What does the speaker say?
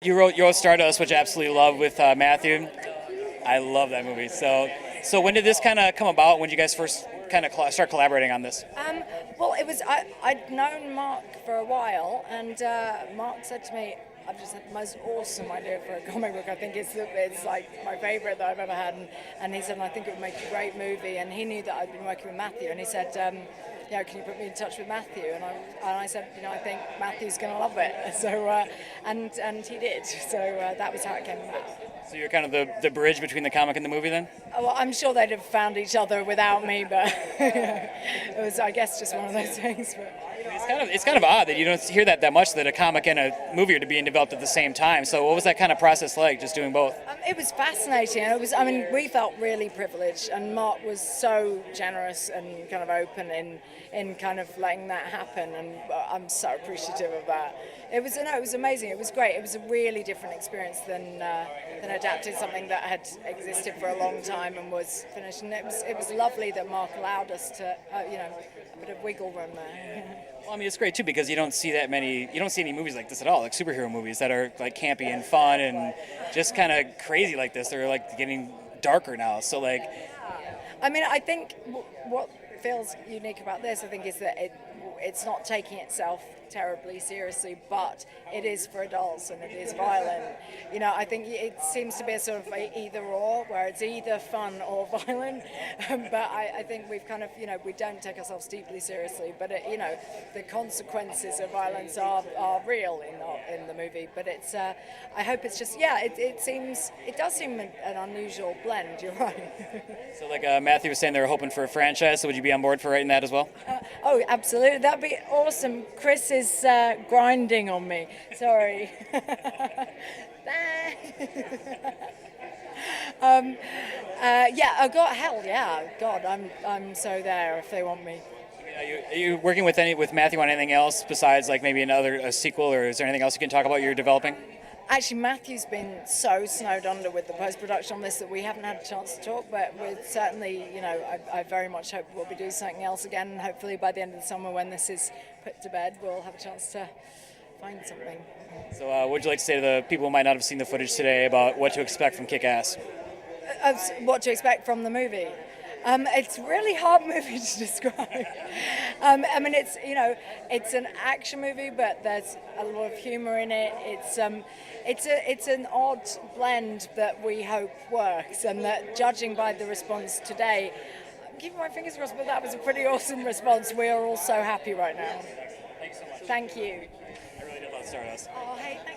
You wrote Stardust, which I absolutely love with Matthew. I love that movie. So when did this kind of come about? When did you guys first kind of start collaborating on this? Well, I'd known Mark for a while, and Mark said to me, "I've just had the most awesome idea for a comic book. I think it's like my favourite that I've ever had." And he said, "I think it would make a great movie." And he knew that I'd been working with Matthew, and he said, "Can you put me in touch with Matthew?" And I said, "I think Matthew's going to love it." So and he did. So that was how it came about. So you're kind of the bridge between the comic and the movie then? Well, I'm sure they'd have found each other without me, but it was, I guess, just one of those things. But It's kind of odd that you don't hear that much, that a comic and a movie are being developed at the same time. So what was that kind of process like, just doing both? It was fascinating. We felt really privileged, and Mark was so generous and kind of open in kind of letting that happen, and I'm so appreciative of that. It was amazing. It was great. It was a really different experience than adapting something that had existed for a long time and was finished. And it was lovely that Mark allowed us to, a bit of wiggle room there. Well, I mean, it's great too because you don't see any movies like this at all, like superhero movies that are like campy and fun and just kind of crazy like this. They're like getting darker now. So like, I think what feels unique about this, I think, is that it's not taking itself terribly seriously, but it is for adults and it is violent. I think it seems to be a sort of either or, where it's either fun or violent. But I think we've kind of, we don't take ourselves deeply seriously, but the consequences of violence are real in the movie. But it's, I hope it's just, it does seem an unusual blend. You're right. So like Matthew was saying, they were hoping for a franchise. So would you be on board for writing that as well? Oh, absolutely. That'd be awesome. Chris is grinding on me. Sorry. God, I'm so there if they want me. Are you working with Matthew on anything else besides like maybe a sequel, or is there anything else you can talk about you're developing? Actually, Matthew's been so snowed under with the post-production on this that we haven't had a chance to talk, but we're certainly, I very much hope we'll be doing something else again, and hopefully by the end of the summer when this is put to bed, we'll have a chance to find something. So what would you like to say to the people who might not have seen the footage today about what to expect from Kick-Ass? What to expect from the movie? It's a really hard movie to describe. It's an action movie, but there's a lot of humour in it. It's an odd blend that we hope works, and that, judging by the response today, I'm keeping my fingers crossed, but that was a pretty awesome response. We are all so happy right now. Thanks so much. Thank you. I really did love Stardust. Oh, hey, thank